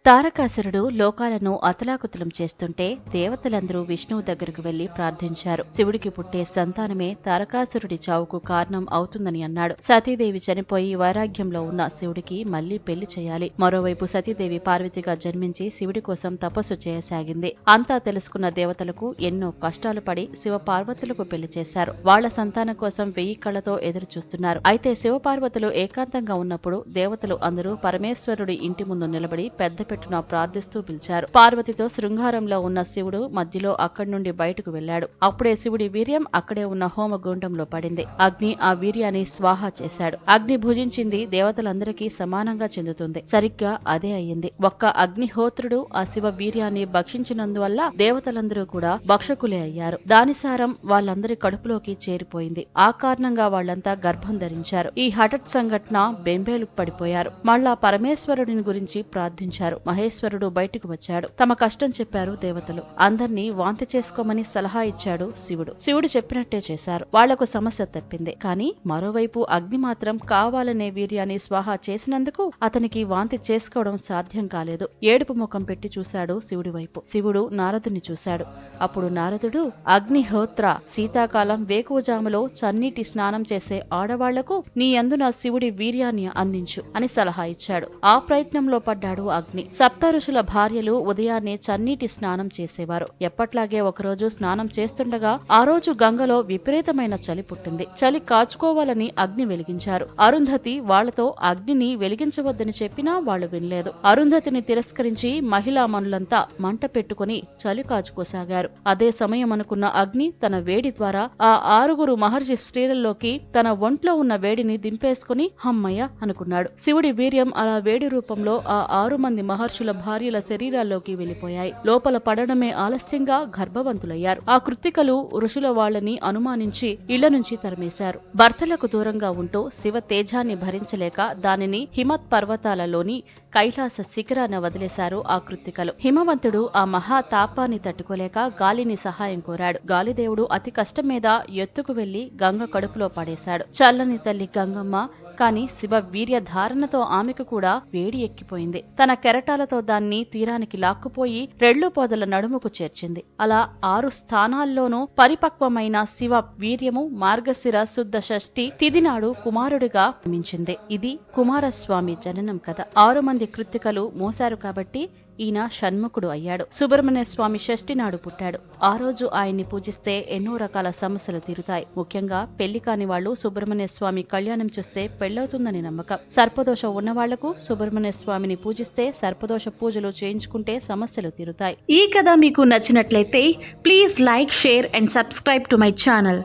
తారకాసురుడు లోకాలను అతలాకుతలం చేస్తుంటే దేవతలందరూ విష్ణువు దగ్గరకు వెళ్లి ప్రార్థించారు. శివుడికి పుట్టే సంతానమే తారకాసురుడి చావుకు కారణం అవుతుందని అన్నాడు. సతీదేవి చనిపోయి వైరాగ్యంలో ఉన్న శివుడికి మళ్లీ పెళ్లి చేయాలి. మరోవైపు సతీదేవి పార్వతిగా జన్మించి శివుడి కోసం తపస్సు చేయసాగింది. అంతా తెలుసుకున్న దేవతలకు ఎన్నో కష్టాలు పడి శివపార్వతులకు పెళ్లి చేశారు. వాళ్ల సంతానం కోసం 1000 కళ్లతో ఎదురు చూస్తున్నారు. అయితే శివపార్వతులు ఏకాంతంగా ఉన్నప్పుడు దేవతలు అందరూ పరమేశ్వరుడి ఇంటి ముందు నిలబడి పెద్ద పెట్టున ప్రార్థిస్తూ పిలిచారు. పార్వతితో శృంగారంలో ఉన్న శివుడు మధ్యలో అక్కడి నుండి బయటకు వెళ్లాడు. అప్పుడే శివుడి వీర్యం అక్కడే ఉన్న హోమగుండంలో పడింది. అగ్ని ఆ వీర్యాన్ని స్వాహా చేశాడు. అగ్ని భుజించింది దేవతలందరికీ సమానంగా చెందుతుంది. సరిగ్గా అదే అయ్యింది. ఒక్క అగ్నిహోత్రుడు ఆ శివ వీర్యాన్ని భక్షించినందువల్ల దేవతలందరూ కూడా భక్షకులే అయ్యారు. దాని సారం వాళ్ళందరి కడుపులోకి చేరిపోయింది. ఆ కారణంగా వాళ్లంతా గర్భం ధరించారు. ఈ హఠాత్ సంఘటన బెంబేలు పడిపోయారు. మళ్ళా పరమేశ్వరుడిని గురించి ప్రార్థించారు. మహేశ్వరుడు బయటకు వచ్చాడు. తమ కష్టం చెప్పారు దేవతలు. అందర్నీ వాంతి చేసుకోమని సలహా ఇచ్చాడు శివుడు. శివుడు చెప్పినట్టే చేశారు. వాళ్లకు సమస్య తప్పింది. కానీ మరోవైపు అగ్ని మాత్రం కావాలనే వీర్యాన్ని స్వాహా చేసినందుకు అతనికి వాంతి చేసుకోవడం సాధ్యం కాలేదు. ఏడుపు ముఖం పెట్టి చూశాడు శివుడి వైపు. శివుడు నారదుని చూశాడు. అప్పుడు నారదుడు, అగ్నిహోత్ర, శీతాకాలం వేకువజాములో చన్నీటి స్నానం చేసే ఆడవాళ్లకు నీ అందున శివుడి వీర్యాన్ని అందించు అని సలహా ఇచ్చాడు. ఆ ప్రయత్నంలో పడ్డాడు అగ్ని. సప్త ఋషుల భార్యలు ఉదయాన్నే చన్నీటి స్నానం చేసేవారు. ఎప్పట్లాగే ఒకరోజు స్నానం చేస్తుండగా ఆ రోజు గంగలో విపరీతమైన చలి పుట్టింది. చలి కాచుకోవాలని అగ్ని వెలిగించారు. అరుంధతి వాళ్లతో అగ్నిని వెలిగించవద్దని చెప్పినా వాళ్లు వినలేదు. అరుంధతిని తిరస్కరించి మహిళా మనులంతా మంట పెట్టుకుని చలి కాచుకోసాగారు. అదే సమయం అనుకున్న అగ్ని తన వేడి ద్వారా ఆ 6 మహర్షి స్త్రీలలోకి తన ఒంట్లో ఉన్న వేడిని దింపేసుకుని హమ్మయ్య అనుకున్నాడు. శివుడి వీర్యం అలా వేడి రూపంలో ఆ 6 మంది మహర్షుల భార్యల శరీరాల్లోకి వెళ్లిపోయాయి. లోపల పడడమే ఆలస్యంగా గర్భవంతులయ్యారు. ఆ కృత్తికలు ఋషుల వాళ్లని అనుమానించి ఇళ్ల నుంచి తరిమేశారు. భర్తలకు దూరంగా ఉంటూ శివ తేజాన్ని భరించలేక దానిని హిమత్ పర్వతాలలోని కైలాస శిఖరాన వదిలేశారు ఆ కృత్తికలు. హిమవంతుడు ఆ మహా తాపాన్ని తట్టుకోలేక గాలిని సహాయం కోరాడు. గాలిదేవుడు అతి కష్టం మీద ఎత్తుకు వెళ్లి గంగ కడుపులో పడేశాడు. చల్లని తల్లి గంగమ్మ కాని శివ వీర్య ధారణతో ఆమెకు కూడా వేడి ఎక్కిపోయింది. తన కెరటాలతో దాన్ని తీరానికి లాక్కుపోయి రెళ్లు పొదల నడుముకు చేర్చింది. అలా 6 స్థానాల్లోనూ పరిపక్వమైన శివ వీర్యము మార్గశిర శుద్ధ షష్ఠి తిథినాడు కుమారుడిగా మించింది. ఇది కుమారస్వామి జననం కథ. 6 మంది కృత్తికలు మోశారు కాబట్టి ఈయన షణ్ముఖుడు అయ్యాడు. సుబ్రహ్మణ్య స్వామి షష్ఠి నాడు పుట్టాడు. ఆ రోజు ఆయన్ని పూజిస్తే ఎన్నో రకాల సమస్యలు తీరుతాయి. ముఖ్యంగా పెళ్లి కాని వాళ్లు సుబ్రహ్మణ్య స్వామి కళ్యాణం చూస్తే పెళ్లవుతుందని నమ్మకం. సర్పదోషం ఉన్న వాళ్లకు సుబ్రహ్మణ్య స్వామిని పూజిస్తే సర్పదోష పూజలు చేయించుకుంటే సమస్యలు తీరుతాయి. ఈ కథ మీకు నచ్చినట్లయితే please like, share and subscribe to my channel.